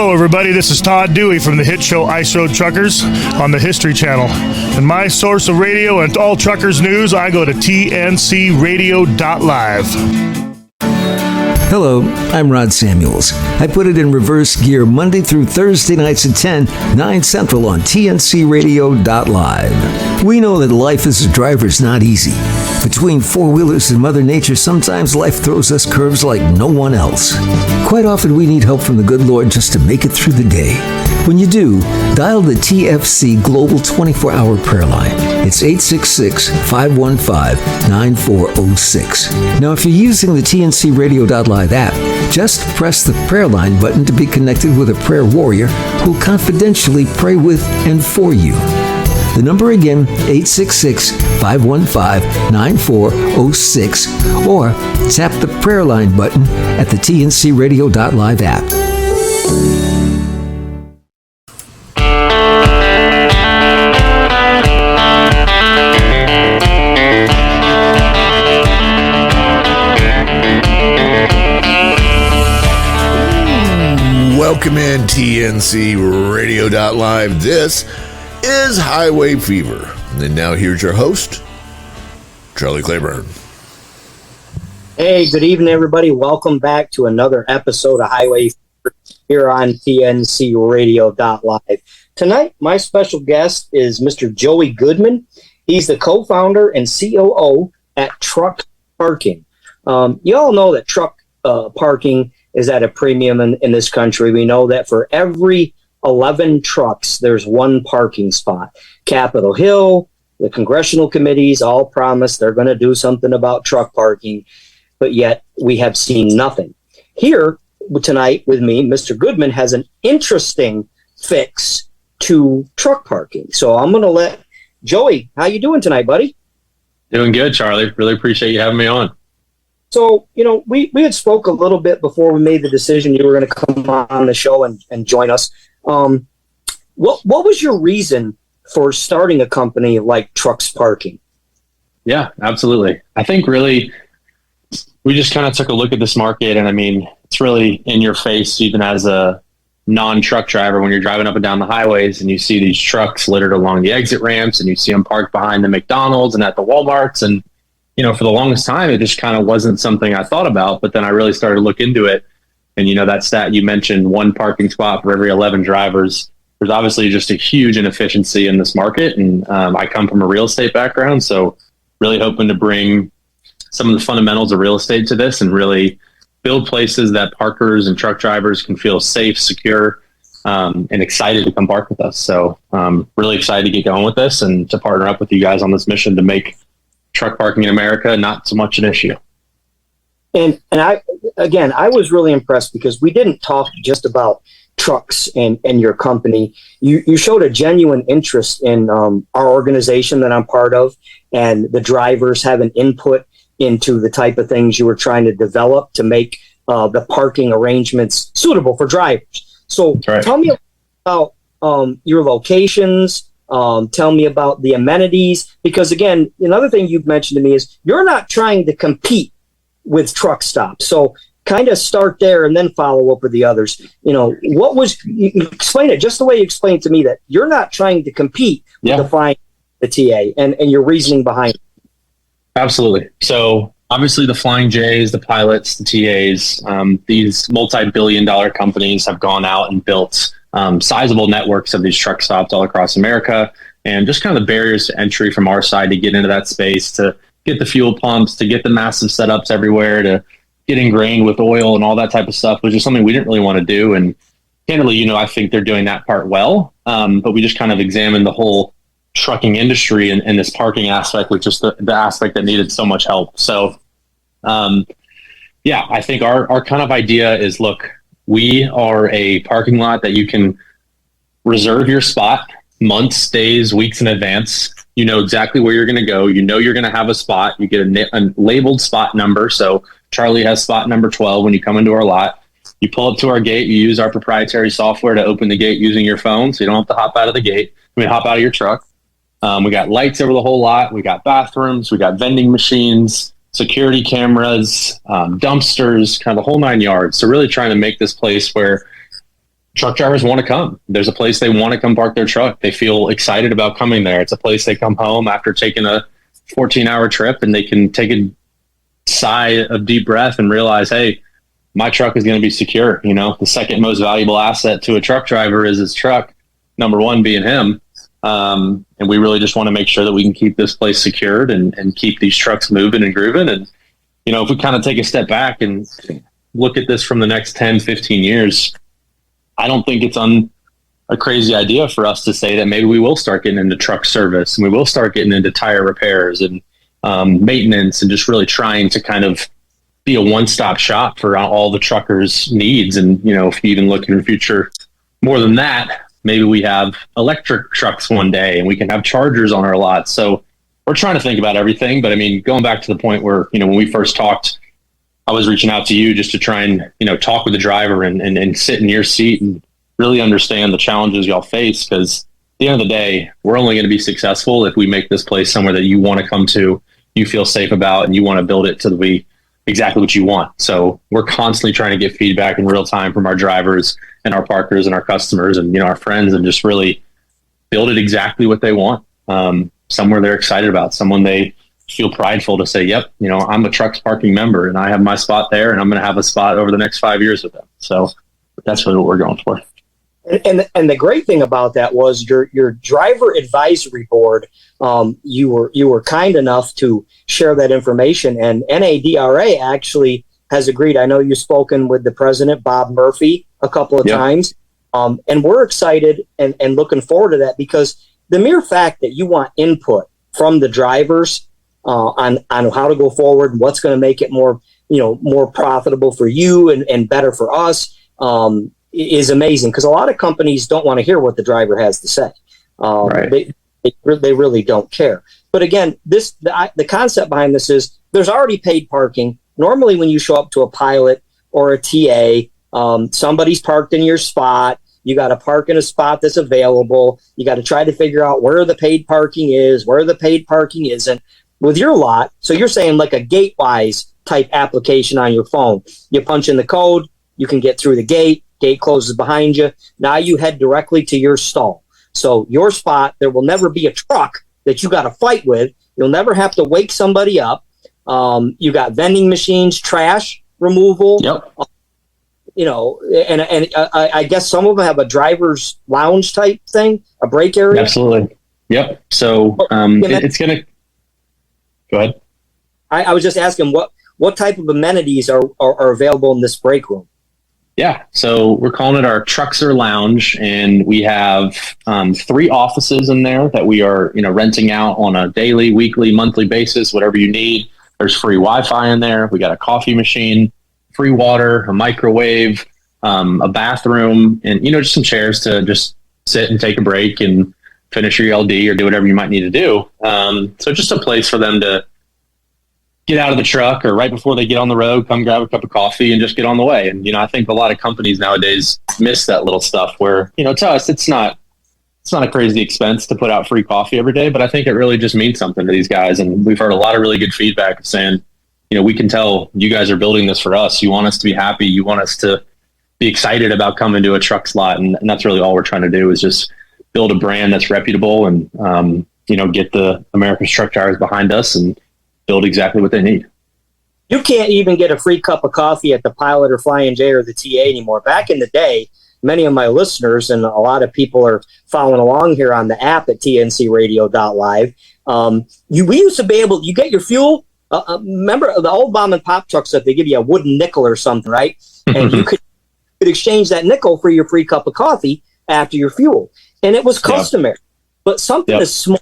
Hello, everybody. This is Todd Dewey from the hit show Ice Road Truckers on the History Channel. And my source of radio and all truckers news, I go to tncradio.live. Hello, I'm Rod Samuels. I put it in reverse gear Monday through Thursday nights at 10, 9 Central on tncradio.live. We know that life as a driver is not easy. Between four-wheelers and Mother Nature, sometimes life throws us curves like no one else. Quite often we need help from the good Lord just to make it through the day. When you do, dial the TFC Global 24-Hour Prayer Line. It's 866-515-9406. Now, if you're using the tncradio.live app, just press the prayer line button to be connected with a prayer warrior who'll confidentially pray with and for you. The number again, 866-515-9406, or tap the prayer line button at the tncradio.live app. Welcome in tncradio.live. This is Highway Fever. And now here's your host, Charlie Claiborne. Hey, good evening, everybody. Welcome back to another episode of Highway Fever here on tncradio.live. Tonight, my special guest is Mr. Joey Goodman. He's the co-founder and COO at Truck Parking. You all know that truck parking is at a premium in this country. We know that for every 11 trucks, there's one parking spot. Capitol Hill, the congressional committees all promised they're going to do something about truck parking, but yet we have seen nothing. Here tonight with me, Mr. Goodman has an interesting fix to truck parking. So I'm going to let Joey, how you doing tonight, buddy? Doing good, Charlie. Really appreciate you having me on. So, you know, we had spoke a little bit before we made the decision you were going to come on the show and join us. What was your reason for starting a company like Trucks Parking? Yeah, absolutely. I think really we just kind of took a look at this market, and I mean, it's really in your face, even as a non-truck driver, when you're driving up and down the highways and you see these trucks littered along the exit ramps and you see them parked behind the McDonald's and at the Walmarts. And, you know, for the longest time, it just kind of wasn't something I thought about, but then I really started to look into it. And, you know, that stat you mentioned, one parking spot for every 11 drivers, there's obviously just a huge inefficiency in this market. And I come from a real estate background, so really hoping to bring some of the fundamentals of real estate to this and really build places that parkers and truck drivers can feel safe, secure, and excited to come park with us. So really excited to get going with this and to partner up with you guys on this mission to make truck parking in America not so much an issue. And I was really impressed because we didn't talk just about trucks and your company. You showed a genuine interest in our organization that I'm part of, and the drivers have an input into the type of things you were trying to develop to make the parking arrangements suitable for drivers. So right. Tell me about your locations. Tell me about the amenities, because again, another thing you've mentioned to me is you're not trying to compete with truck stops. So kind of start there and then follow up with the others. You know, you explain it just the way you explained to me, that you're not trying to compete with the TA and your reasoning behind it. Absolutely. So obviously the Flying J's, the pilots, the TAs, these multi-billion-dollar companies have gone out and built sizable networks of these truck stops all across America, and just kind of the barriers to entry from our side to get into that space, to get the fuel pumps, to get the massive setups everywhere, to get ingrained with oil and all that type of stuff was just something we didn't really want to do. And candidly, you know, I think they're doing that part well, but we just kind of examined the whole trucking industry and this parking aspect, which is the aspect that needed so much help. So I think our kind of idea is, look, we are a parking lot that you can reserve your spot months, days, weeks in advance. You know exactly where you're going to go. You know you're going to have a spot. You get a labeled spot number. So Charlie has spot number 12 when you come into our lot. You pull up to our gate. You use our proprietary software to open the gate using your phone, so you don't have to hop out of the gate. Hop out of your truck. We got lights over the whole lot. We got bathrooms. We got vending machines, security cameras, dumpsters, kind of the whole 9 yards. So really trying to make this place where truck drivers want to come. There's a place they want to come park their truck. They feel excited about coming there. It's a place they come home after taking a 14-hour trip, and they can take a sigh of deep breath and realize, hey, my truck is going to be secure. You know, the second most valuable asset to a truck driver is his truck, number one being him. And we really just want to make sure that we can keep this place secured and keep these trucks moving and grooving. And, you know, if we kind of take a step back and look at this from the next 10, 15 years, I don't think it's a crazy idea for us to say that maybe we will start getting into truck service, and we will start getting into tire repairs and maintenance, and just really trying to kind of be a one-stop shop for all the truckers' needs. And, you know, if you even look in the future more than that, maybe we have electric trucks one day and we can have chargers on our lot. So we're trying to think about everything. But I mean, going back to the point where, you know, when we first talked, I was reaching out to you just to try and, you know, talk with the driver and sit in your seat and really understand the challenges y'all face. Because at the end of the day, we're only going to be successful if we make this place somewhere that you want to come to, you feel safe about, and you want to build it to be exactly what you want. So we're constantly trying to get feedback in real time from our drivers and our parkers and our customers and, you know, our friends, and just really build it exactly what they want. Somewhere they're excited about, someone they feel prideful to say, yep, you know, I'm a Trucks Parking member and I have my spot there, and I'm going to have a spot over the next 5 years with them. So that's really what we're going for. And the great thing about that was your driver advisory board. You were kind enough to share that information, and NADRA actually has agreed. I know you've spoken with the president, Bob Murphy, a couple of times, and we're excited and looking forward to that, because the mere fact that you want input from the drivers on how to go forward and what's going to make it more profitable for you and better for us is amazing, because a lot of companies don't want to hear what the driver has to say. Right. They really don't care. But again, the concept behind this is there's already paid parking. Normally when you show up to a pilot or a TA, somebody's parked in your spot. You got to park in a spot that's available. You got to try to figure out where the paid parking is, where the paid parking isn't. With your lot, so you're saying like a Gatewise type application on your phone. You punch in the code, you can get through the gate closes behind you. Now you head directly to your stall. So your spot, there will never be a truck that you got to fight with. You'll never have to wake somebody up. You got vending machines, trash removal. Yep. And I guess some of them have a driver's lounge type thing, a break area. Absolutely. Yep. So it's going to go ahead. I was just asking what type of amenities are available in this break room? Yeah, so we're calling it our Truckster Lounge, and we have 3 offices in there that we are, renting out on a daily, weekly, monthly basis, whatever you need. There's free Wi-Fi in there. We got a coffee machine, free water, a microwave, a bathroom, and just some chairs to just sit and take a break and finish your LD or do whatever you might need to do. So just a place for them to get out of the truck, or right before they get on the road, come grab a cup of coffee and just get on the way. And, I think a lot of companies nowadays miss that little stuff where, to us, it's not a crazy expense to put out free coffee every day, but I think it really just means something to these guys. And we've heard a lot of really good feedback saying, we can tell you guys are building this for us. You want us to be happy. You want us to be excited about coming to a truck slot. And that's really all we're trying to do, is just build a brand that's reputable and, get the America's Truck Drivers behind us and build exactly what they need. You can't even get a free cup of coffee at the Pilot or Flying J or the TA anymore. Back in the day, many of my listeners and a lot of people are following along here on the app at tncradio.live. We used to be able, you get your fuel. Remember the old mom and pop trucks that they give you a wooden nickel or something, right? And you could exchange that nickel for your free cup of coffee after your fuel. And it was customary. Yep. But something as small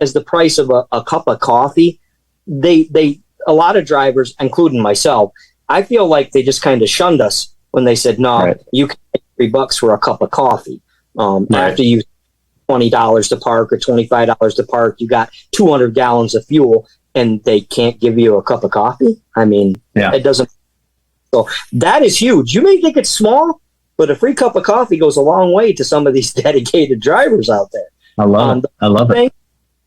as the price of a cup of coffee, they a lot of drivers, including myself, I feel like they just kind of shunned us when they said, no, you can pay $3 for a cup of coffee. After you $20 to park or $25 to park, you got 200 gallons of fuel and they can't give you a cup of coffee. I mean, it doesn't. So that is huge. You may think it's small, but a free cup of coffee goes a long way to some of these dedicated drivers out there. I love it.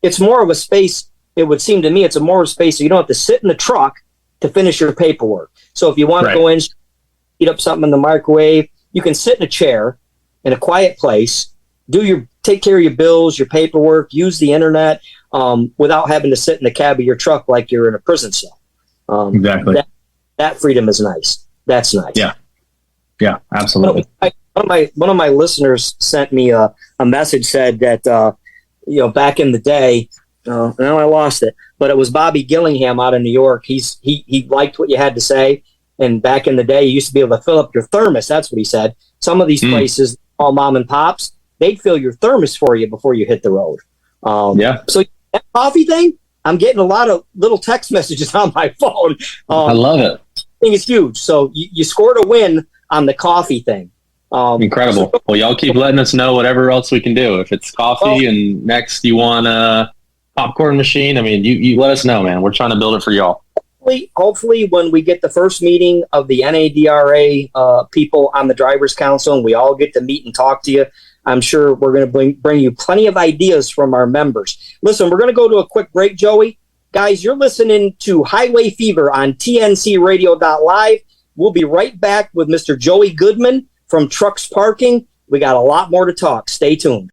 It's more of a space. It would seem to me it's a more space so you don't have to sit in the truck to finish your paperwork. So if you want to go in, heat up something in the microwave, you can sit in a chair in a quiet place, take care of your bills, your paperwork, use the internet without having to sit in the cab of your truck like you're in a prison cell. Exactly. That freedom is nice. That's nice. Yeah, absolutely. One of my listeners sent me a message, said that back in the day, now I lost it, but it was Bobby Gillingham out of New York. He liked what you had to say, and back in the day, you used to be able to fill up your thermos. That's what he said. Some of these places, all mom and pops, they'd fill your thermos for you before you hit the road. So that coffee thing, I'm getting a lot of little text messages on my phone. I love it. I think it's huge. So you scored a win on the coffee thing. Incredible. Well, y'all keep letting us know whatever else we can do. If it's coffee and next you want a popcorn machine, I mean, you let us know, man. We're trying to build it for y'all. Hopefully when we get the first meeting of the NADRA people on the Drivers Council and we all get to meet and talk to you, I'm sure we're going to bring you plenty of ideas from our members. Listen, we're going to go to a quick break, Joey. Guys, you're listening to Highway Fever on TNCradio.live. We'll be right back with Mr. Joey Goodman from Trucks Parking. We got a lot more to talk. Stay tuned.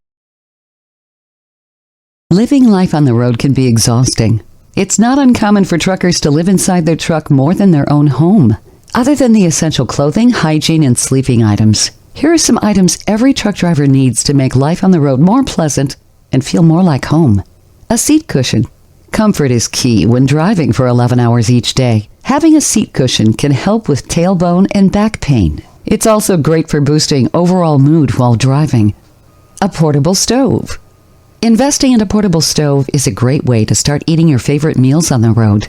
Living life on the road can be exhausting. It's not uncommon for truckers to live inside their truck more than their own home. Other than the essential clothing, hygiene, and sleeping items, here are some items every truck driver needs to make life on the road more pleasant and feel more like home. A seat cushion. Comfort is key when driving for 11 hours each day. Having a seat cushion can help with tailbone and back pain. It's also great for boosting overall mood while driving. A portable stove. Investing in a portable stove is a great way to start eating your favorite meals on the road.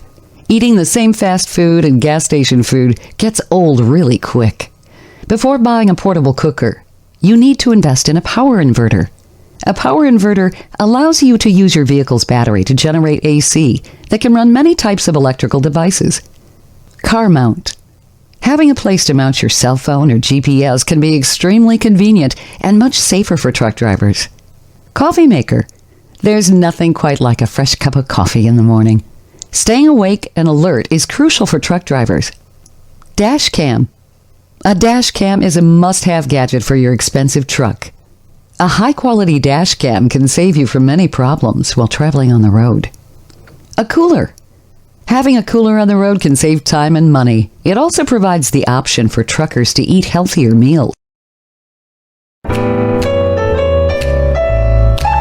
Eating the same fast food and gas station food gets old really quick. Before buying a portable cooker, you need to invest in a power inverter. A power inverter allows you to use your vehicle's battery to generate AC that can run many types of electrical devices. Car mount. Having a place to mount your cell phone or GPS can be extremely convenient and much safer for truck drivers. Coffee maker. There's nothing quite like a fresh cup of coffee in the morning. Staying awake and alert is crucial for truck drivers. Dash cam. A dash cam is a must-have gadget for your expensive truck. A high-quality dash cam can save you from many problems while traveling on the road. A cooler. Having a cooler on the road can save time and money. It also provides the option for truckers to eat healthier meals.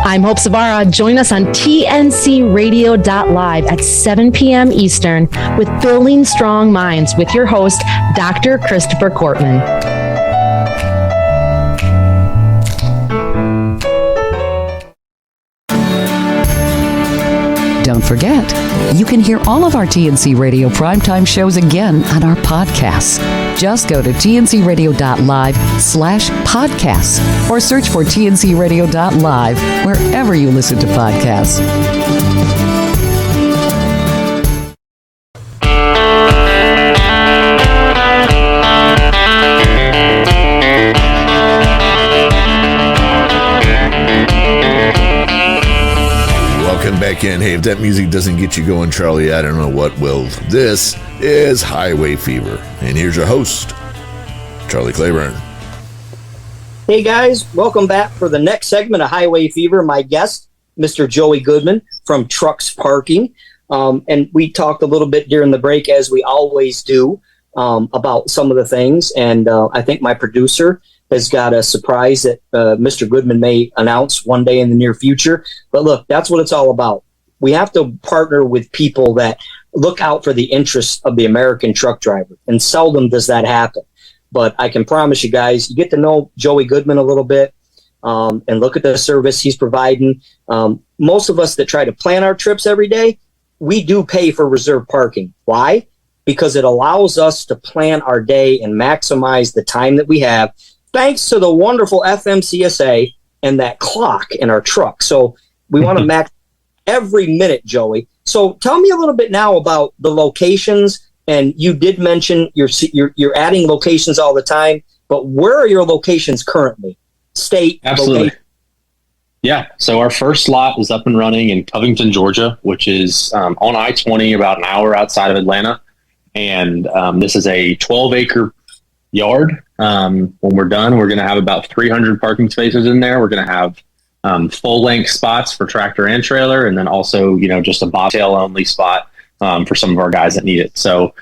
I'm Hope Savara. Join us on TNCradio.live at 7 p.m. Eastern with Building Strong Minds with your host, Dr. Christopher Cortman. Don't forget, you can hear all of our TNC Radio primetime shows again on our podcasts. Just go to tncradio.live/podcasts or search for tncradio.live wherever you listen to podcasts. Welcome back in. Hey, if that music doesn't get you going, Charlie, I don't know what will. This is Highway Fever. And here's your host, Charlie Claiborne. Hey guys, welcome back for the next segment of Highway Fever. My guest, Mr. Joey Goodman from Trucks Parking. And we talked a little bit during the break, as we always do, about some of the things. And I think my producer has got a surprise that Mr. Goodman may announce one day in the near future. But look, that's what it's all about. We have to partner with people that look out for the interests of the American truck driver. And seldom does that happen. But I can promise you guys, you get to know Joey Goodman a little bit and look at the service he's providing. Most of us that try to plan our trips every day, we do pay for reserved parking. Why? Because it allows us to plan our day and maximize the time that we have, thanks to the wonderful FMCSA and that clock in our truck. So we want to max every minute, Joey. So tell me a little bit now about the locations. And you did mention you're adding locations all the time, but where are your locations currently? State, absolutely. Location? Yeah. So our first lot is up and running in Covington, Georgia, which is on I-20, about an hour outside of Atlanta. And this is a 12-acre yard. When we're done, we're going to have about 300 parking spaces in there. We're going to have full length spots for tractor and trailer, and then also, just a bobtail only spot for some of our guys that need it. So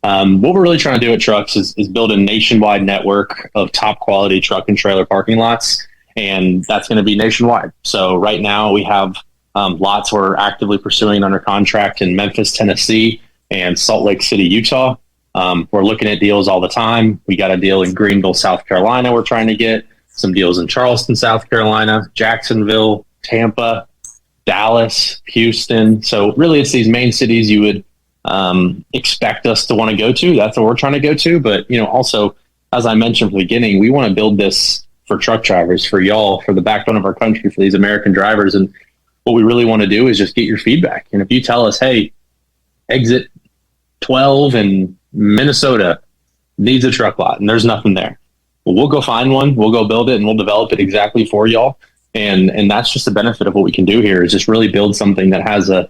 what we're really trying to do at Trucks is build a nationwide network of top quality truck and trailer parking lots. And that's going to be nationwide. So right now we have lots we're actively pursuing under contract in Memphis, Tennessee, and Salt Lake City, Utah. We're looking at deals all the time. We got a deal in Greenville, South Carolina we're trying to get, some deals in Charleston, South Carolina, Jacksonville, Tampa, Dallas, Houston. So really it's these main cities you would expect us to want to go to. That's what we're trying to go to. But, also, as I mentioned from the beginning, we want to build this for truck drivers, for y'all, for the backbone of our country, for these American drivers. And what we really want to do is just get your feedback. And if you tell us, hey, exit 12 in Minnesota needs a truck lot and there's nothing there, well, we'll go find one, we'll go build it, and we'll develop it exactly for y'all. And that's just the benefit of what we can do here, is just really build something that has a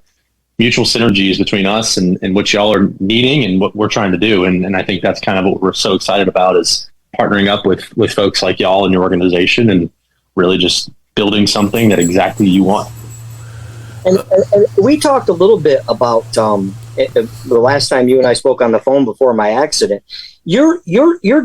mutual synergies between us and what y'all are needing and what we're trying to do. And I think that's kind of what we're so excited about, is partnering up with folks like y'all and your organization and really just building something that exactly you want. And we talked a little bit about the last time you and I spoke on the phone before my accident. You're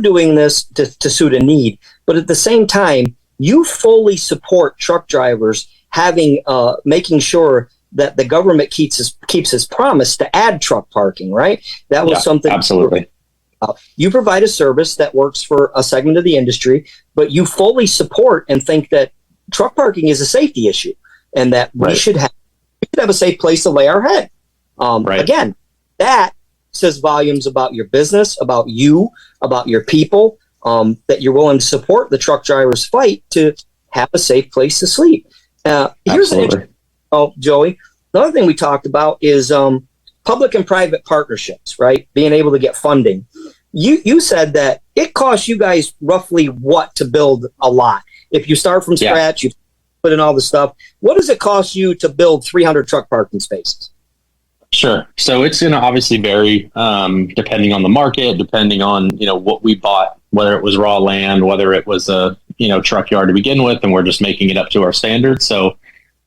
doing this to suit a need, but at the same time, you fully support truck drivers having making sure that the government keeps his promise to add truck parking, right? That was something. Absolutely. You provide a service that works for a segment of the industry, but you fully support and think that truck parking is a safety issue, and that we should have a safe place to lay our head. Again, that says volumes about your business, about you, about your people, that you're willing to support the truck drivers' fight to have a safe place to sleep. Here's Joey. The other thing we talked about is public and private partnerships, right? Being able to get funding. You said that it costs you guys roughly what to build a lot? If you start from scratch, you put in all the stuff. What does it cost you to build 300 truck parking spaces? Sure. So it's going to obviously vary depending on the market, depending on, what we bought, whether it was raw land, whether it was a, truck yard to begin with, and we're just making it up to our standards. So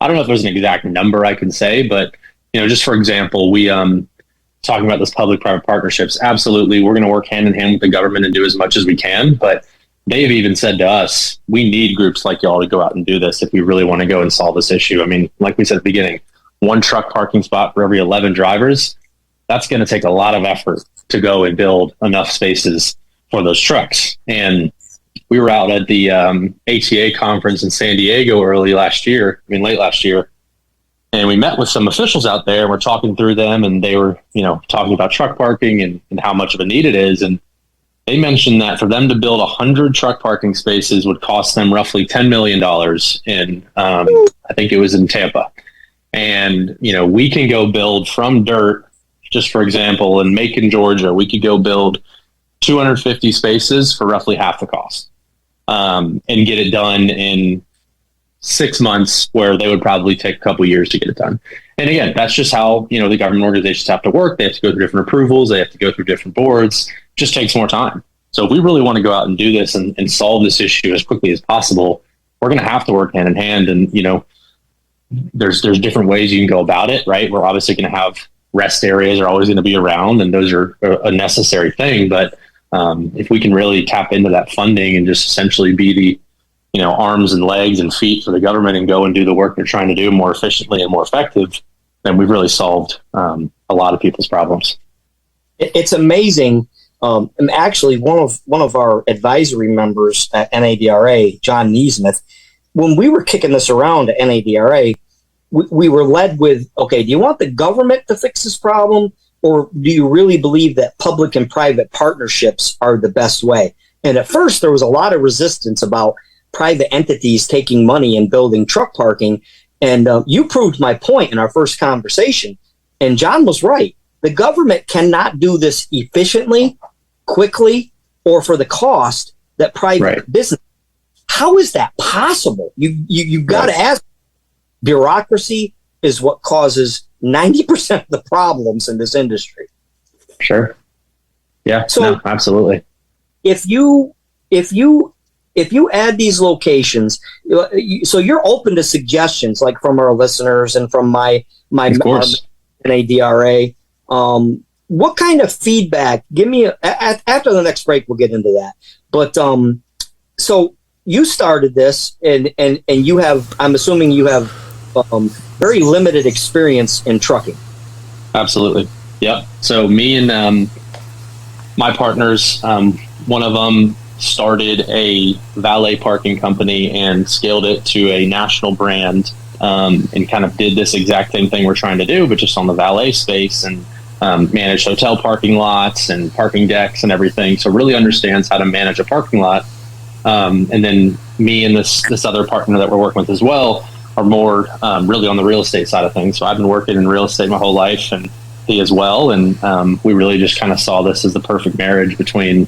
I don't know if there's an exact number I can say, but, just for example, we talking about this public-private partnerships, absolutely, we're going to work hand in hand with the government and do as much as we can. But they've even said to us, we need groups like y'all to go out and do this if we really want to go and solve this issue. I mean, like we said at the beginning, one truck parking spot for every 11 drivers, that's going to take a lot of effort to go and build enough spaces for those trucks. And we were out at the ATA conference in San Diego late last year, and we met with some officials out there, and we're talking through them, and they were, talking about truck parking and how much of a need it is. And they mentioned that for them to build 100 truck parking spaces would cost them roughly $10 million in, I think it was in Tampa. And, we can go build from dirt, just for example, in Macon, Georgia, we could go build 250 spaces for roughly half the cost, and get it done in 6 months, where they would probably take a couple years to get it done. And again, that's just how, the government organizations have to work. They have to go through different approvals. They have to go through different boards. It just takes more time. So if we really want to go out and do this and solve this issue as quickly as possible, we're going to have to work hand in hand. And, there's different ways you can go about it, right? We're obviously going to have rest areas are always going to be around, and those are a necessary thing. But if we can really tap into that funding and just essentially be the, arms and legs and feet for the government and go and do the work they're trying to do more efficiently and more effective, then we've really solved a lot of people's problems. It's amazing. And actually, one of our advisory members at NADRA, John Neesmith, when we were kicking this around at NADRA, we were led with, okay, do you want the government to fix this problem, or do you really believe that public and private partnerships are the best way? And at first, there was a lot of resistance about private entities taking money and building truck parking. And you proved my point in our first conversation. And John was right. The government cannot do this efficiently, quickly, or for the cost that private business. How is that possible? You've got to ask. Bureaucracy is what causes 90% of the problems in this industry. Sure. Yeah, so, no, absolutely. if you add these locations, so you're open to suggestions like from our listeners and from my Of course. NADRA. What kind of feedback? Give me after the next break. We'll get into that. But so you started this, and you have. I'm assuming you have very limited experience in trucking. Absolutely. Yep. So me and my partners, one of them started a valet parking company and scaled it to a national brand, and kind of did this exact same thing we're trying to do, but just on the valet space, and managed hotel parking lots and parking decks and everything. So really understands how to manage a parking lot. And then me and this other partner that we're working with as well are more really on the real estate side of things. So I've been working in real estate my whole life, and he as well. And we really just kind of saw this as the perfect marriage between,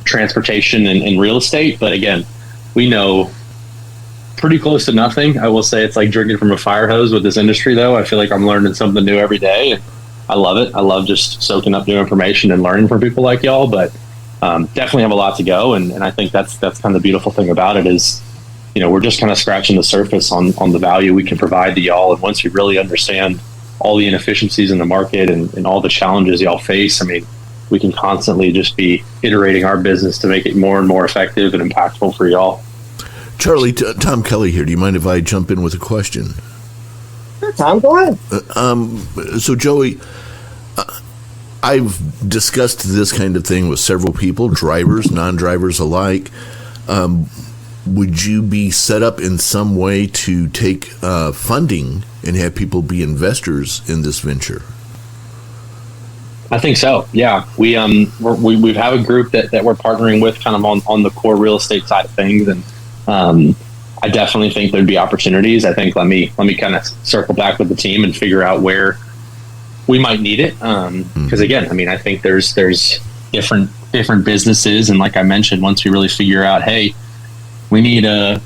transportation and real estate. But again, we know pretty close to nothing. I will say it's like drinking from a fire hose with this industry, though. I feel like I'm learning something new every day, and I love it. I love just soaking up new information and learning from people like y'all. But definitely have a lot to go, and I think that's kind of the beautiful thing about it is, we're just kind of scratching the surface on the value we can provide to y'all. And once we really understand all the inefficiencies in the market and all the challenges y'all face, I mean, we can constantly just be iterating our business to make it more and more effective and impactful for y'all. Charlie, Tom Kelly here. Do you mind if I jump in with a question? Sure, Tom, go ahead. So, Joey, I've discussed this kind of thing with several people, drivers, non-drivers alike. Would you be set up in some way to take funding and have people be investors in this venture? I think so. Yeah, we have a group that we're partnering with, kind of on the core real estate side of things, and I definitely think there'd be opportunities. I think let me kind of circle back with the team and figure out where we might need it. Because again, I mean, I think there's different businesses, and like I mentioned, once we really figure out, hey, we need a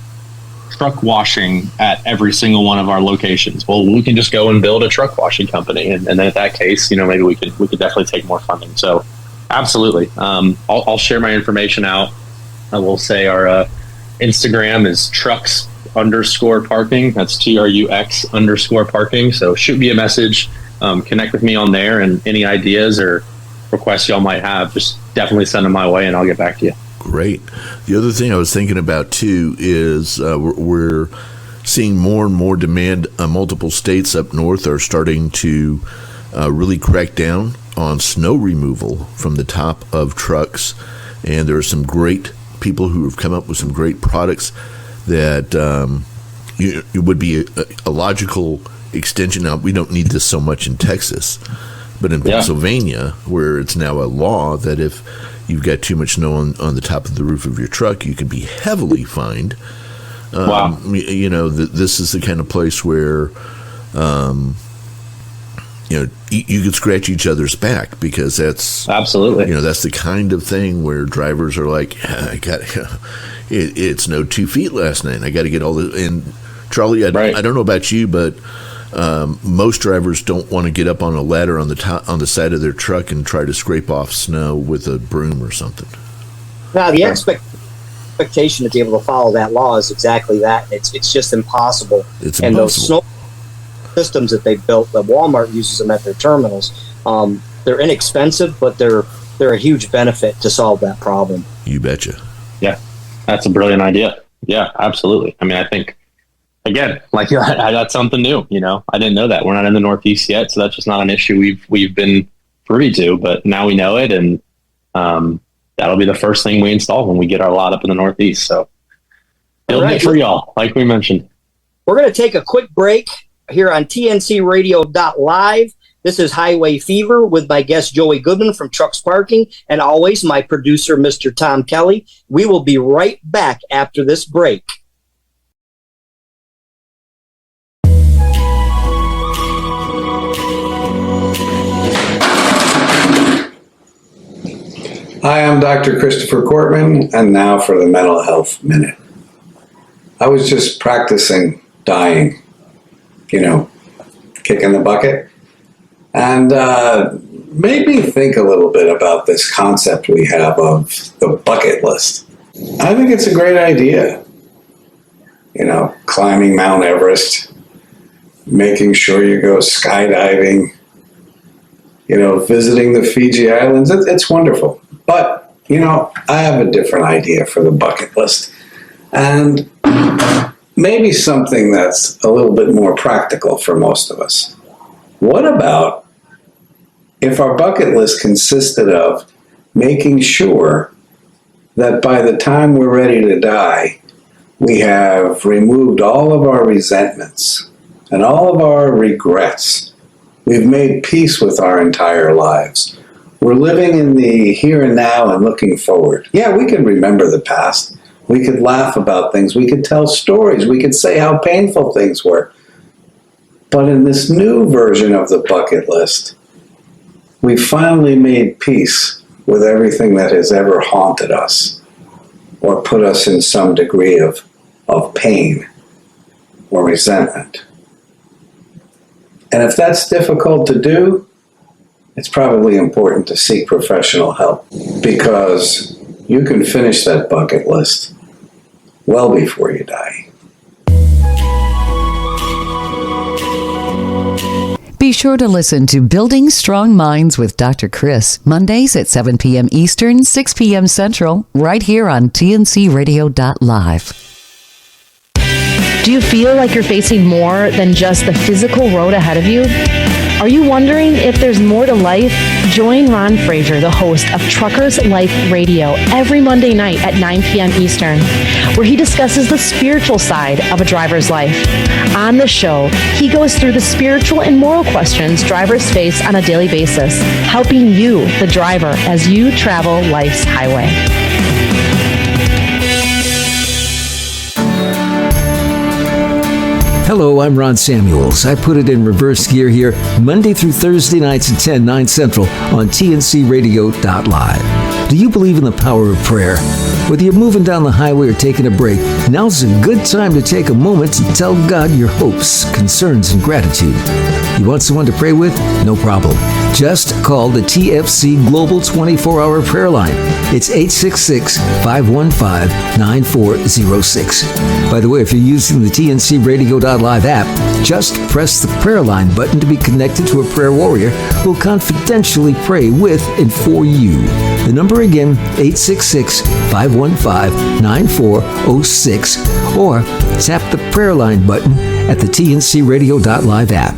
truck washing at every single one of our locations. Well, we can just go and build a truck washing company, and then in that case, maybe we could definitely take more funding. So, absolutely, I'll share my information out. I will say our Instagram is trucks_parking. That's TRUX_parking. So shoot me a message, connect with me on there, and any ideas or requests y'all might have, just definitely send them my way, and I'll get back to you. Great. The other thing I was thinking about, too, is we're seeing more and more demand. Multiple states up north are starting to really crack down on snow removal from the top of trucks. And there are some great people who have come up with some great products that it would be a logical extension. Now, we don't need this so much in Texas, but in Pennsylvania, where it's now a law that if you've got too much snow on the top of the roof of your truck, you can be heavily fined. Wow. This is the kind of place where, you could scratch each other's back, because that's absolutely, that's the kind of thing where drivers are like, it snowed 2 feet last night. I got to get all the, and Charlie, I don't know about you, but most drivers don't want to get up on a ladder on the side of their truck and try to scrape off snow with a broom or something. Now, the expectation to be able to follow that law is exactly that. It's just impossible. It's and impossible. Those snow systems that they've built, that Walmart uses them at their terminals, they're inexpensive, but they're a huge benefit to solve that problem. You betcha. Yeah, that's a brilliant idea. Yeah, absolutely. I mean, I think, again, like that's something new. I didn't know that. We're not in the Northeast yet, so that's just not an issue we've been privy to. But now we know it, and that'll be the first thing we install when we get our lot up in the Northeast. So building it for y'all, like we mentioned. We're going to take a quick break here on TNCRadio.live. This is Highway Fever with my guest Joey Goodman from Trucks Parking, and always my producer, Mr. Tom Kelly. We will be right back after this break. Hi, I'm Dr. Christopher Cortman, and now for the Mental Health Minute. I was just practicing dying, kicking the bucket. And made me think a little bit about this concept we have of the bucket list. I think it's a great idea. You know, climbing Mount Everest, making sure you go skydiving, you know, visiting the Fiji Islands. It's wonderful. But, you know, I have a different idea for the bucket list. And maybe something that's a little bit more practical for most of us. What about if our bucket list consisted of making sure that by the time we're ready to die, we have removed all of our resentments and all of our regrets. We've made peace with our entire lives. We're living in the here and now and looking forward. Yeah, we can remember the past. We could laugh about things. We could tell stories. We could say how painful things were. But in this new version of the bucket list, we finally made peace with everything that has ever haunted us or put us in some degree of pain or resentment. And if that's difficult to do, it's probably important to seek professional help, because you can finish that bucket list well before you die. Be sure to listen to Building Strong Minds with Dr. Chris, Mondays at 7 p.m. Eastern, 6 p.m. Central, right here on tncradio.live. Do you feel like you're facing more than just the physical road ahead of you? Are you wondering if there's more to life? Join Ron Fraser, the host of Truckers Life Radio, every Monday night at 9 p.m. Eastern, where he discusses the spiritual side of a driver's life. On the show, he goes through the spiritual and moral questions drivers face on a daily basis, helping you, the driver, as you travel life's highway. Hello, I'm Ron Samuels. I put it in reverse gear here Monday through Thursday nights at 10, 9 Central on tncradio.live. Do you believe in the power of prayer? Whether you're moving down the highway or taking a break, now's a good time to take a moment to tell God your hopes, concerns, and gratitude. You want someone to pray with? No problem. Just call the TFC Global 24-Hour Prayer Line. It's 866-515-9406. By the way, if you're using the tncradio.live app, just press the prayer line button to be connected to a prayer warrior who will confidentially pray with and for you. The number again, 866-515-9406, or tap the prayer line button at the tncradio.live app.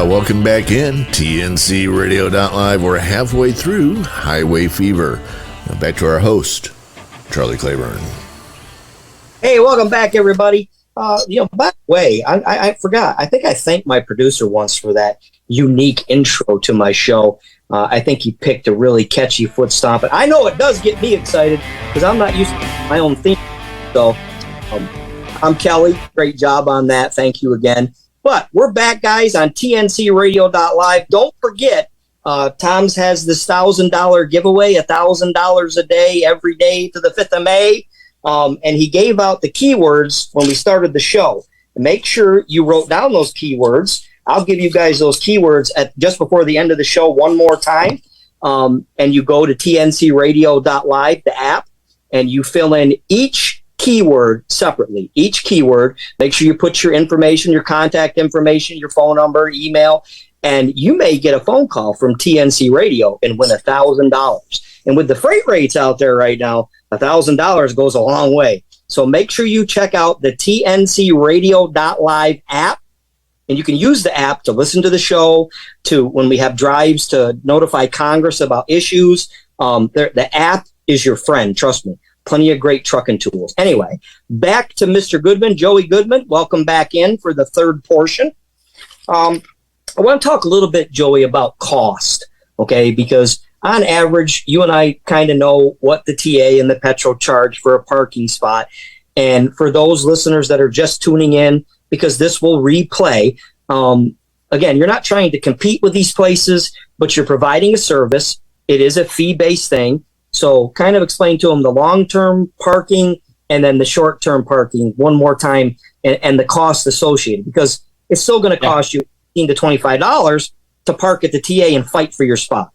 Welcome back in tncradio.live. We're halfway through Highway Fever. Now back to our host, Charlie Claiborne. Hey, welcome back, everybody. By the way, I forgot. I think I thanked my producer once for that unique intro to my show. I think he picked a really catchy foot stomp. And I know it does get me excited because I'm not used to my own theme. So I'm Kelly. Great job on that. Thank you again. But we're back, guys, on tncradio.live. Don't forget, Tom's has this $1,000 giveaway, $1,000 a day, every day to the 5th of May. And he gave out the keywords when we started the show. Make sure you wrote down those keywords. I'll give you guys those keywords at just before the end of the show one more time. And you go to tncradio.live, the app, and you fill in each keyword separately. Each keyword, make sure you put your information, your contact information, your phone number, email, and you may get a phone call from TNC Radio and win $1,000. And with the freight rates out there right now, $1,000 goes a long way. So make sure you check out the tncradio.live app, and you can use the app to listen to the show, to when we have drives, to notify Congress about issues. The app is your friend, trust me. Plenty of great trucking tools. Anyway, back to Mr. Goodman, Joey Goodman. Welcome back in for the third portion. I want to talk a little bit, Joey, about cost, okay? Because on average, you and I kind of know what the TA and the petrol charge for a parking spot. And for those listeners that are just tuning in, because this will replay, again, you're not trying to compete with these places, but you're providing a service. It is a fee-based thing. So kind of explain to them the long-term parking and then the short-term parking one more time, and the cost associated, because it's still going to cost you $15 to $25 to park at the TA and fight for your spot.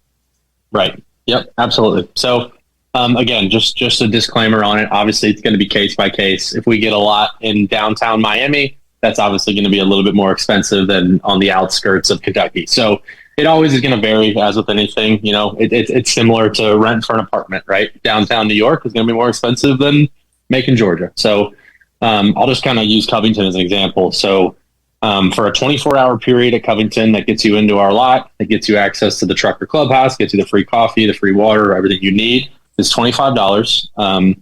Right. Yep. Absolutely. So, again, just a disclaimer on it. Obviously, it's going to be case by case. If we get a lot in downtown Miami, that's obviously going to be a little bit more expensive than on the outskirts of Kentucky. So it always is going to vary, as with anything. You know, it's similar to rent for an apartment, right? Downtown New York is going to be more expensive than Macon, Georgia. So I'll just kind of use Covington as an example. So for a 24-hour period at Covington, that gets you into our lot, that gets you access to the trucker clubhouse, gets you the free coffee, the free water, everything you need, is $25.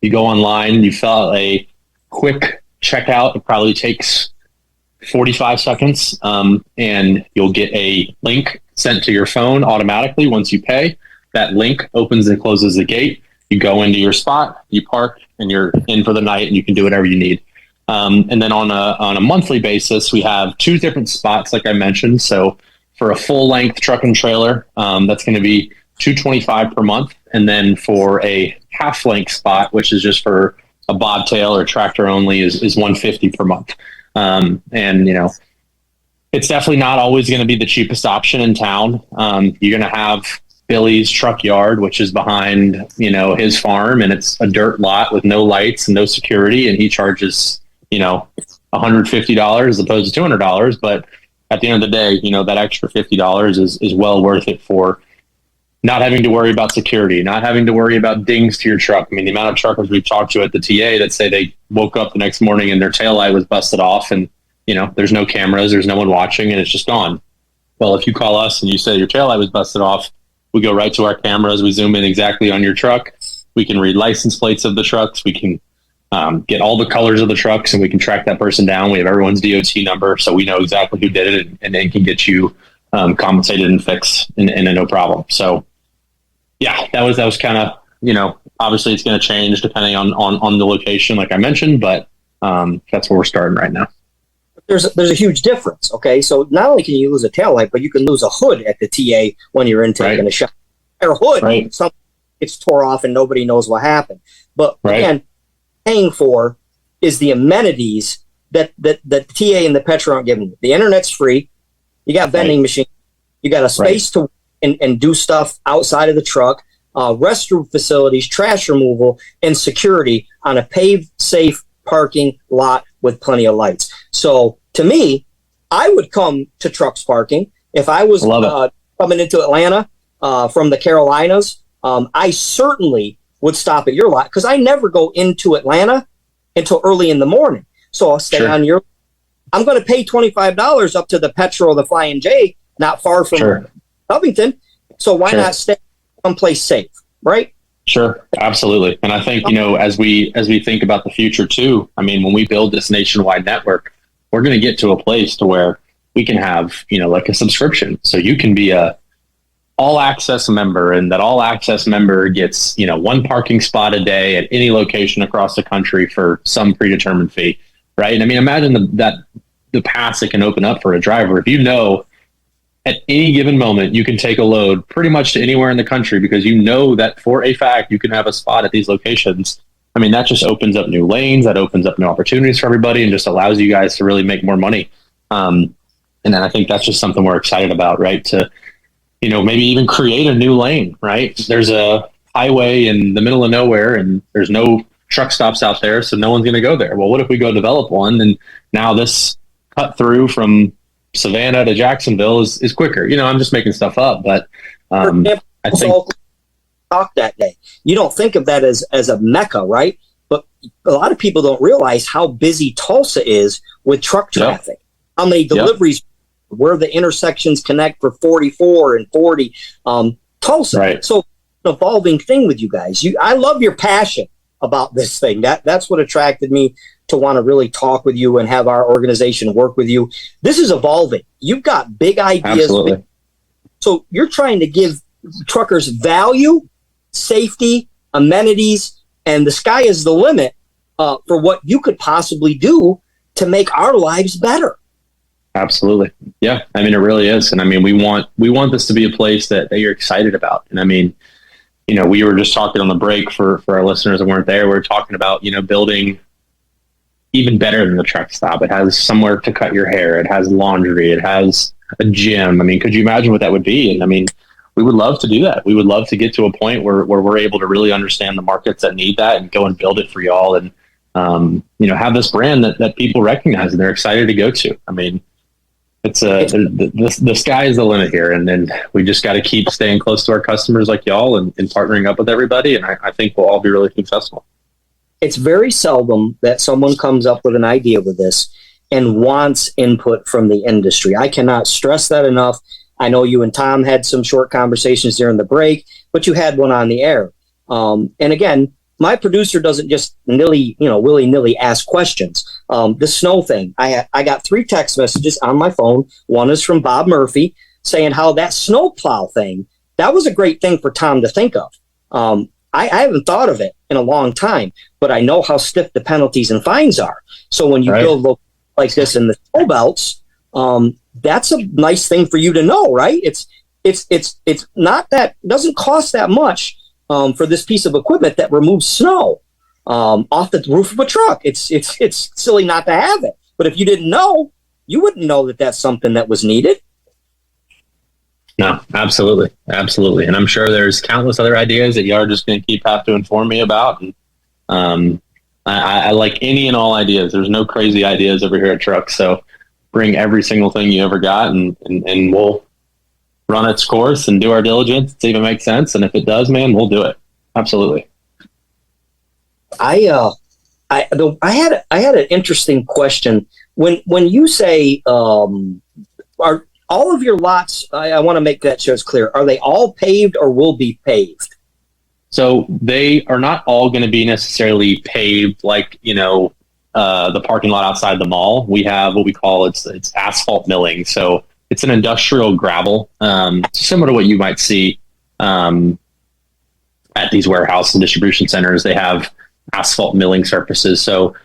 You go online, you fill out a quick checkout. It probably takes 45 seconds, and you'll get a link sent to your phone automatically once you pay. That link opens and closes the gate. You go into your spot, you park, and you're in for the night, and you can do whatever you need. And then on a monthly basis, we have 2 different spots, like I mentioned. So for a full length truck and trailer, that's going to be $225 per month. And then for a half length spot, which is just for a bobtail or tractor only, is $150 per month. And you know, it's definitely not always going to be the cheapest option in town. You're going to have Billy's Truck Yard, which is behind, you know, his farm, and it's a dirt lot with no lights and no security, and he charges, you know, $150 as opposed to $200. But at the end of the day, you know, that extra $50 is well worth it for not having to worry about security, not having to worry about dings to your truck. I mean, the amount of truckers we've talked to at the TA that say they woke up the next morning and their taillight was busted off, and, you know, there's no cameras, there's no one watching, and it's just gone. Well, if you call us and you say your taillight was busted off, we go right to our cameras. We zoom in exactly on your truck. We can read license plates of the trucks. We can get all the colors of the trucks, and we can track that person down. We have everyone's DOT number, so we know exactly who did it, and then can get you compensated and fixed and no problem. So yeah, that was kind of, you know, obviously it's going to change depending on the location, like I mentioned, but that's where we're starting right now. There's a huge difference. Okay, so not only can you lose a taillight, but you can lose a hood at the TA when you're in taking a shot. Or a hood, something gets tore off and nobody knows what happened. But again, paying for is the amenities that the TA and the Petro aren't giving you. The internet's free. You got vending machines. You got a space to and do stuff outside of the truck. Restroom facilities, trash removal, and security on a paved, safe parking lot with plenty of lights. So to me, I would come to Trucks Parking if I was coming into Atlanta from the Carolinas. I certainly would stop at your lot because I never go into Atlanta until early in the morning. So I'll stay on your. I'm going to pay $25 up to the Petro or the Flying J, not far from Covington. So why not stay someplace safe, right? Sure, absolutely. And I think, you know, as we think about the future too, I mean, when we build this nationwide network, we're going to get to a place to where we can have, you know, like a subscription. So you can be a all access member, and that all access member gets, you know, 1 parking spot a day at any location across the country for some predetermined fee, right? And I mean, imagine the paths it can open up for a driver. If you know at any given moment you can take a load pretty much to anywhere in the country because you know that for a fact you can have a spot at these locations. I mean, that just opens up new lanes, that opens up new opportunities for everybody, and just allows you guys to really make more money. And then I think that's just something we're excited about, right? To, you know, maybe even create a new lane, right? There's a highway in the middle of nowhere and there's no truck stops out there, so no one's going to go there. Well, what if we go develop one, and now this cut through from Savannah to Jacksonville is quicker? You know, I'm just making stuff up, but I think talk that day. You don't think of that as a mecca, right? But a lot of people don't realize how busy Tulsa is with truck traffic. How many deliveries, where the intersections connect for 44 and 40. Tulsa. So an evolving thing with you guys. I love your passion about this thing. That's what attracted me to want to really talk with you and have our organization work with you. This is evolving. You've got big ideas. Absolutely. So you're trying to give truckers value, safety, amenities, and the sky is the limit for what you could possibly do to make our lives better. Absolutely. Yeah. I mean, it really is. And I mean, we want this to be a place that you're excited about. And I mean, we were just talking on the break for our listeners that weren't there. We were talking about, building even better than the truck stop. It has somewhere to cut your hair. It has laundry. It has a gym. I mean, could you imagine what that would be? And I mean, we would love to do that. We would love to get to a point where we're able to really understand the markets that need that and go and build it for y'all. And, have this brand that people recognize and they're excited to go to. I mean, it's the sky is the limit here. And then we just got to keep staying close to our customers like y'all and partnering up with everybody. And I think we'll all be really successful. It's very seldom that someone comes up with an idea with this and wants input from the industry. I cannot stress that enough. I know you and Tom had some short conversations during the break, but you had one on the air. And again, my producer doesn't just willy-nilly ask questions. The snow thing, I got 3 text messages on my phone. One is from Bob Murphy saying how that snowplow thing, that was a great thing for Tom to think of. I haven't thought of it in a long time, but I know how stiff the penalties and fines are. So when you build like this in the snow belts, that's a nice thing for you to know, right? It's not that, doesn't cost that much for this piece of equipment that removes snow off the roof of a truck. It's silly not to have it, but if you didn't know, you wouldn't know that that's something that was needed. No, absolutely. Absolutely. And I'm sure there's countless other ideas that y'all are just going to have to inform me about. And I like any and all ideas. There's no crazy ideas over here at Truck. So bring every single thing you ever got and we'll run its course and do our diligence, see if it makes sense. And if it does, man, we'll do it. Absolutely. I had an interesting question. When you say, are all of your lots, I want to make that sure it's clear. Are they all paved or will be paved? So they are not all going to be necessarily paved like, the parking lot outside the mall. We have what we call it's asphalt milling. So it's an industrial gravel, similar to what you might see at these warehouse and distribution centers. They have asphalt milling surfaces. So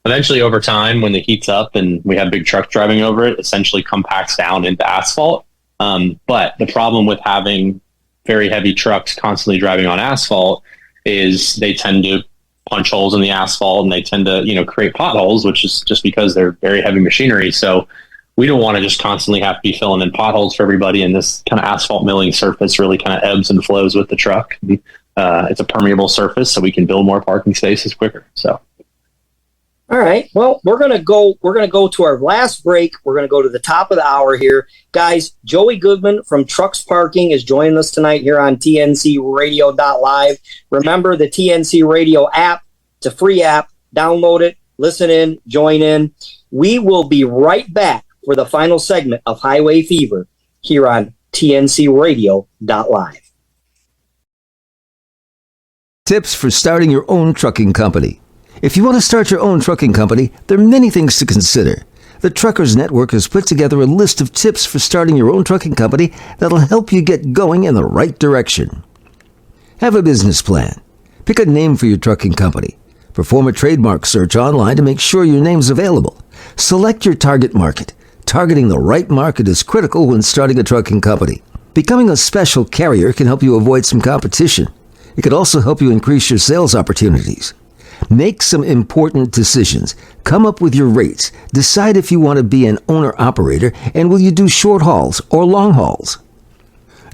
eventually over time, when the heat's up and we have big trucks driving over it, essentially compacts down into asphalt. But the problem with having very heavy trucks constantly driving on asphalt is they tend to punch holes in the asphalt and they tend to, create potholes, which is just because they're very heavy machinery. So we don't want to just constantly have to be filling in potholes for everybody. And this kind of asphalt milling surface really kind of ebbs and flows with the truck. It's a permeable surface, so we can build more parking spaces quicker. So. All right. Well, we're gonna go to our last break. We're gonna go to the top of the hour here, guys. Joey Goodman from Trucks Parking is joining us tonight here on TNCRadio.live. Remember the TNC Radio app. It's a free app. Download it. Listen in. Join in. We will be right back for the final segment of Highway Fever here on TNCRadio.live. Tips for starting your own trucking company. If you want to start your own trucking company, there are many things to consider. The Truckers Network has put together a list of tips for starting your own trucking company that'll help you get going in the right direction. Have a business plan. Pick a name for your trucking company. Perform a trademark search online to make sure your name's available. Select your target market. Targeting the right market is critical when starting a trucking company. Becoming a special carrier can help you avoid some competition. It could also help you increase your sales opportunities. Make some important decisions. Come up with your rates. Decide if you want to be an owner-operator, and will you do short hauls or long hauls.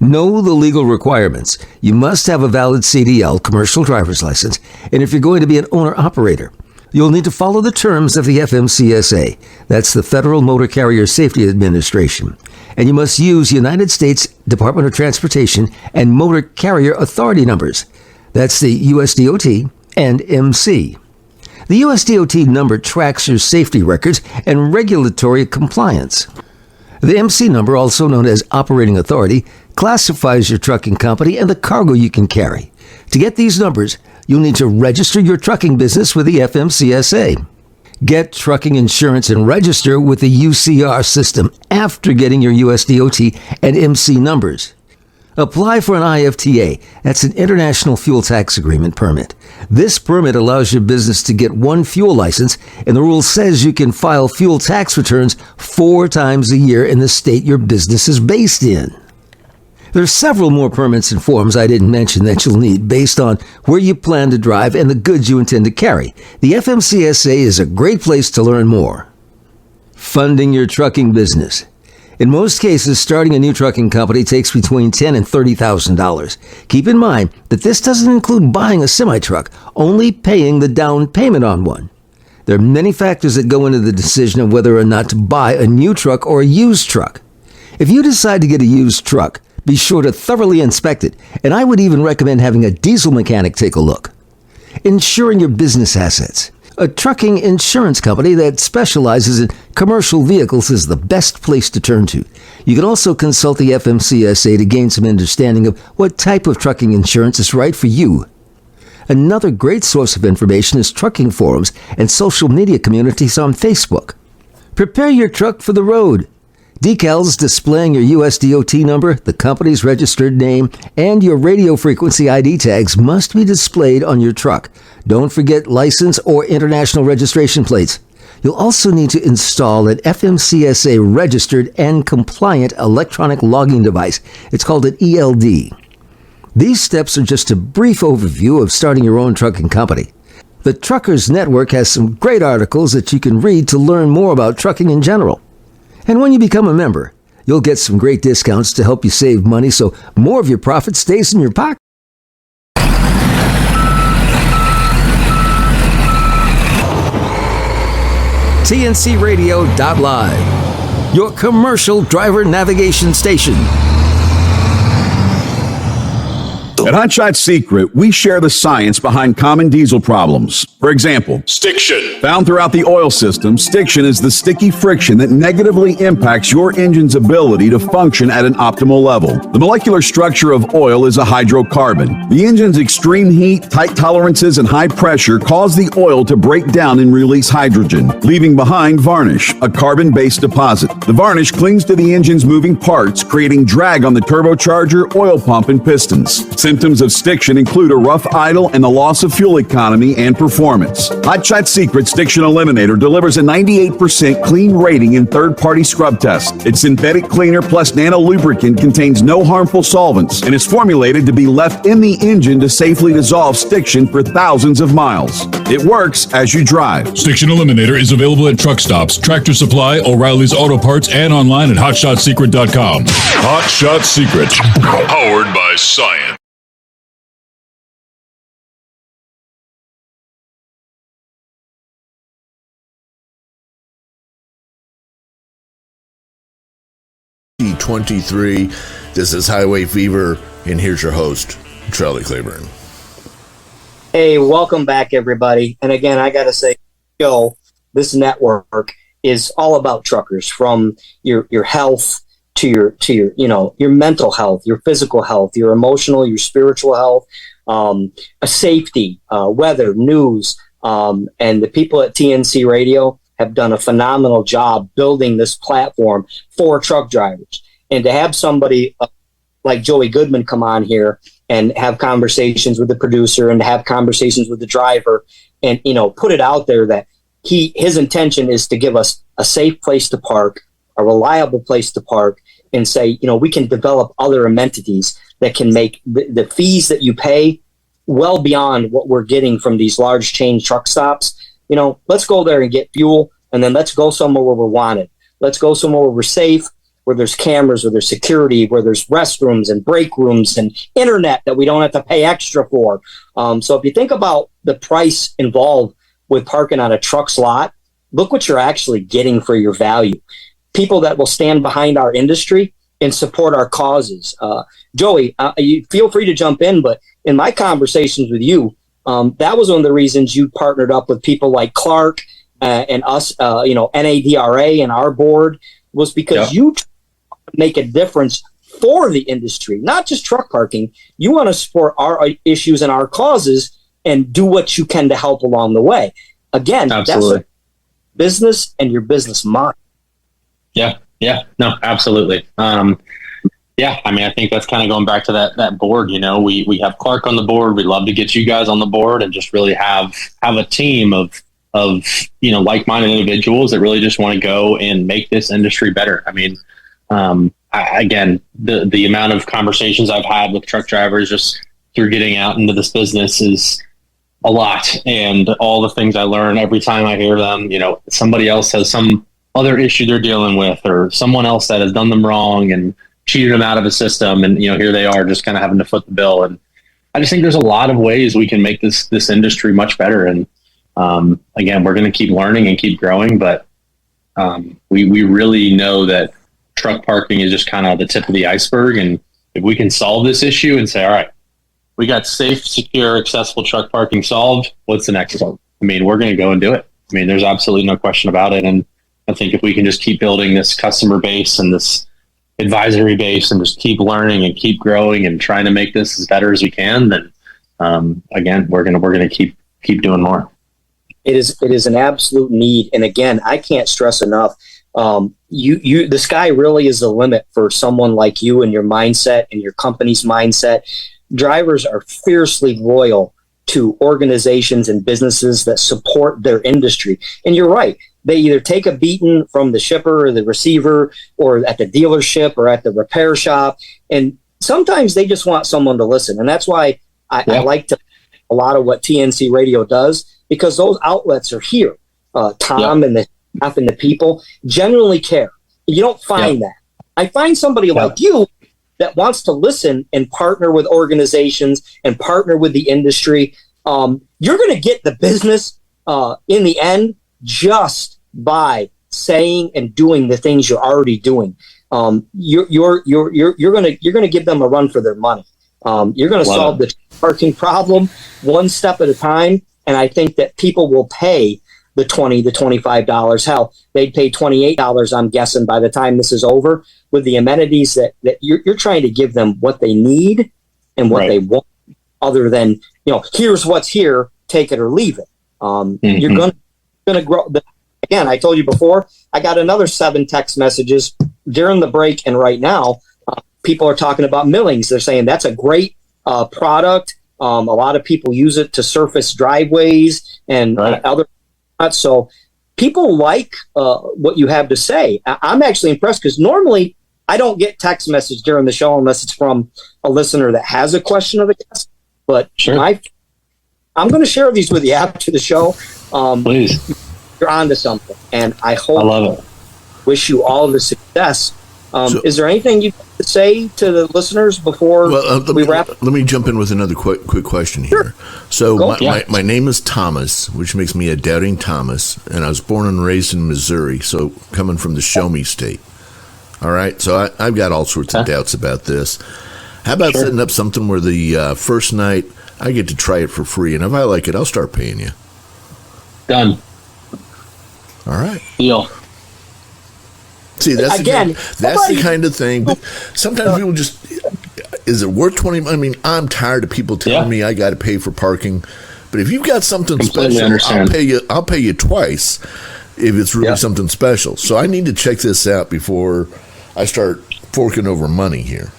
Know the legal requirements. You must have a valid CDL, commercial driver's license, and if you're going to be an owner-operator, you'll need to follow the terms of the FMCSA. That's the Federal Motor Carrier Safety Administration. And you must use United States Department of Transportation and Motor Carrier Authority numbers. That's the USDOT and MC. The USDOT number tracks your safety records and regulatory compliance. The MC number, also known as Operating Authority, classifies your trucking company and the cargo you can carry. To get these numbers, you'll need to register your trucking business with the FMCSA. Get trucking insurance and register with the UCR system after getting your USDOT and MC numbers. Apply for an IFTA. That's an International Fuel Tax Agreement permit. This permit allows your business to get one fuel license, and the rule says you can file fuel tax returns 4 times a year in the state your business is based in. There's several more permits and forms I didn't mention that you'll need based on where you plan to drive and the goods you intend to carry. The FMCSA is a great place to learn more. Funding your trucking business. In most cases, starting a new trucking company takes between $10,000 and $30,000. Keep in mind that this doesn't include buying a semi-truck, only paying the down payment on one. There are many factors that go into the decision of whether or not to buy a new truck or a used truck. If you decide to get a used truck, be sure to thoroughly inspect it, and I would even recommend having a diesel mechanic take a look. Insuring your business assets. A trucking insurance company that specializes in commercial vehicles is the best place to turn to. You can also consult the FMCSA to gain some understanding of what type of trucking insurance is right for you. Another great source of information is trucking forums and social media communities on Facebook. Prepare your truck for the road. Decals displaying your USDOT number, the company's registered name, and your radio frequency ID tags must be displayed on your truck. Don't forget license or international registration plates. You'll also need to install an FMCSA registered and compliant electronic logging device. It's called an ELD. These steps are just a brief overview of starting your own trucking company. The Truckers Network has some great articles that you can read to learn more about trucking in general. And when you become a member, you'll get some great discounts to help you save money so more of your profit stays in your pocket. TNCRadio.live, your commercial driver navigation station. At Hot Shot Secret, we share the science behind common diesel problems. For example, stiction. Found throughout the oil system, stiction is the sticky friction that negatively impacts your engine's ability to function at an optimal level. The molecular structure of oil is a hydrocarbon. The engine's extreme heat, tight tolerances, and high pressure cause the oil to break down and release hydrogen, leaving behind varnish, a carbon-based deposit. The varnish clings to the engine's moving parts, creating drag on the turbocharger, oil pump, and pistons. Symptoms of stiction include a rough idle and the loss of fuel economy and performance. Hot Shot Secret Stiction Eliminator delivers a 98% clean rating in third-party scrub tests. Its synthetic cleaner plus nano lubricant contains no harmful solvents and is formulated to be left in the engine to safely dissolve stiction for thousands of miles. It works as you drive. Stiction Eliminator is available at truck stops, Tractor Supply, O'Reilly's Auto Parts, and online at hotshotsecret.com. Hot Shot Secret, powered by science. #23. This is Highway Fever, and here's your host, Charlie Claiborne. Hey, welcome back, everybody. And again, I got to say, this network is all about truckers, from your health to your your mental health, your physical health, your emotional, your spiritual health, safety, weather, news, and the people at TNC Radio have done a phenomenal job building this platform for truck drivers. And to have somebody like Joey Goodman come on here and have conversations with the producer and to have conversations with the driver and, put it out there that his intention is to give us a safe place to park, a reliable place to park, and say, we can develop other amenities that can make the fees that you pay well beyond what we're getting from these large chain truck stops. Let's go there and get fuel, and then let's go somewhere where we're wanted. Let's go somewhere where we're safe, where there's cameras, where there's security, where there's restrooms and break rooms and internet that we don't have to pay extra for. So if you think about the price involved with parking on a truck's lot, look what you're actually getting for your value. People that will stand behind our industry and support our causes. Joey, you feel free to jump in, but in my conversations with you, that was one of the reasons you partnered up with people like Clark and us, NADRA and our board, was because you make a difference for the industry, not just truck parking. You want to support our issues and our causes and do what you can to help along the way. Again, absolutely. That's business and your business mind. Yeah. No, absolutely. Yeah, I mean, I think that's kind of going back to that board. You know, we have Clark on the board. We'd love to get you guys on the board and just really have a team of like-minded individuals that really just want to go and make this industry better. I mean, again, the amount of conversations I've had with truck drivers just through getting out into this business is a lot, and all the things I learn every time I hear them. You know, somebody else has some other issue they're dealing with, or someone else that has done them wrong and cheated them out of a system, and here they are just kind of having to foot the bill. And I just think there's a lot of ways we can make this industry much better. And again, we're going to keep learning and keep growing, but we really know that truck parking is just kind of the tip of the iceberg. And if we can solve this issue and say, all right, we got safe, secure, accessible truck parking solved, what's the next one? I mean, we're going to go and do it. I mean, there's absolutely no question about it. And I think if we can just keep building this customer base and this advisory base and just keep learning and keep growing and trying to make this as better as we can, then again, we're gonna keep doing more. It is an absolute need, and again, I can't stress enough. The sky really is the limit for someone like you and your mindset and your company's mindset. Drivers are fiercely loyal to organizations and businesses that support their industry, and you're right. They either take a beating from the shipper or the receiver or at the dealership or at the repair shop. And sometimes they just want someone to listen. And that's why I like a lot of what TNC Radio does, because those outlets are here. Tom and the staff and the people genuinely care. You don't find that. I find somebody like you that wants to listen and partner with organizations and partner with the industry. You're going to get the business in the end just by saying and doing the things you're already doing. You're going to give them a run for their money. You're going to solve the parking problem one step at a time, and I think that people will pay the $20 to $25. Hell, they'd pay $28, I'm guessing, by the time this is over, with the amenities that you're trying to give them what they need and what they want, other than, here's what's here, take it or leave it. You're going to grow. Again, I told you before, I got another 7 text messages during the break, and right now, people are talking about Millings. They're saying that's a great product. A lot of people use it to surface driveways and other. So people like what you have to say. I'm actually impressed, because normally I don't get text message during the show unless it's from a listener that has a question of the guest. But I'm going to share these with you after the show. Please. You're on to something, and I love it. Wish you all the success. Is there anything you have to say to the listeners before we wrap? Let me jump in with another quick question here. So my name is Thomas, which makes me a doubting Thomas, and I was born and raised in Missouri, so coming from the Show Me State. All right, so I've got all sorts of doubts about this. How about setting up something where the first night I get to try it for free, and if I like it, I'll start paying you. Done. All right. Deal. See, that's the kind of thing. But sometimes people just, is it worth 20? I mean, I'm tired of people telling me I got to pay for parking. But if you've got something special, I'll pay you twice if it's really something special. So I need to check this out before I start forking over money here.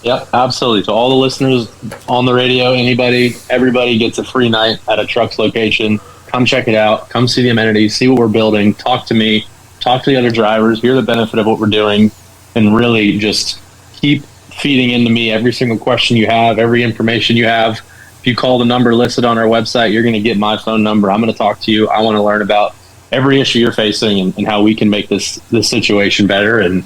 Yep, absolutely. To all the listeners on the radio, everybody gets a free night at a Trucks location. Come check it out. Come see the amenities, see what we're building, talk to me, talk to the other drivers, hear the benefit of what we're doing, and really just keep feeding into me every single question you have, every information you have. If you call the number listed on our website, you're going to get my phone number. I'm going to talk to you. I want to learn about every issue you're facing and how we can make this situation better and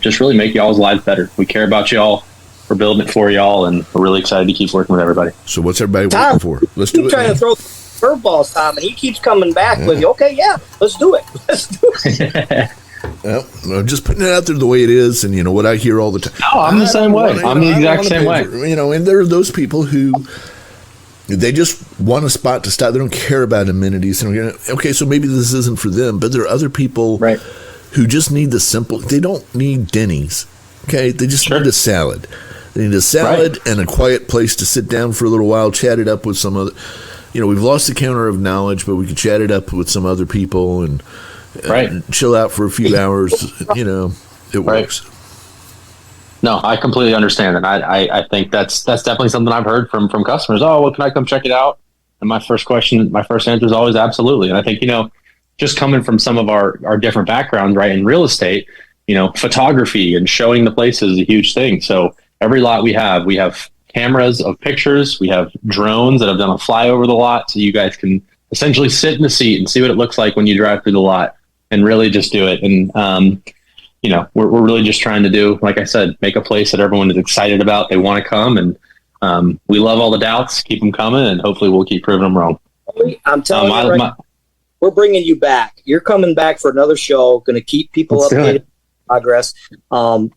just really make y'all's lives better. We care about y'all. We're building it for y'all, and we're really excited to keep working with everybody. So what's everybody working for? Let's do it. Trying to throw curveballs, Tom, and he keeps coming back with you. Okay, let's do it. Well, I'm just putting it out there the way it is, and what I hear all the time. Oh, I'm the same way. I'm the exact same way. And there are those people who they just want a spot to stop. They don't care about amenities. Okay, so maybe this isn't for them, but there are other people who just need the simple. They don't need Denny's. Okay, they just need a salad. They need a salad and a quiet place to sit down for a little while, chat it up with some other. We've lost the counter of knowledge, but we could chat it up with some other people and chill out for a few hours. It works. No, I completely understand. And I think that's definitely something I've heard from customers. Oh, well, can I come check it out? And my first answer is always absolutely. And I think, just coming from some of our different backgrounds, right, in real estate, photography and showing the places is a huge thing. So every lot we have cameras of pictures. We have drones that have done a flyover the lot. So you guys can essentially sit in the seat and see what it looks like when you drive through the lot and really just do it. And, we're really just trying to do, like I said, make a place that everyone is excited about. They want to come, and we love all the doubts. Keep them coming, and hopefully we'll keep proving them wrong. I'm telling you, we're bringing you back. You're coming back for another show. Going to keep people updated. Progress.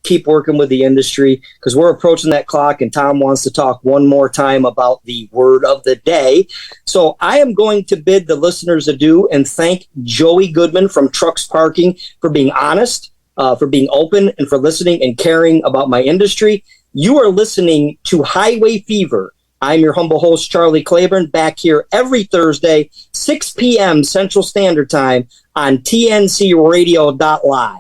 Keep working with the industry because we're approaching that clock, and Tom wants to talk one more time about the word of the day. So I am going to bid the listeners adieu and thank Joey Goodman from Trucks Parking for being honest, for being open, and for listening and caring about my industry. You are listening to Highway Fever. I'm your humble host, Charlie Claiborne, back here every Thursday, 6 p.m. Central Standard Time on TNCRadio.live.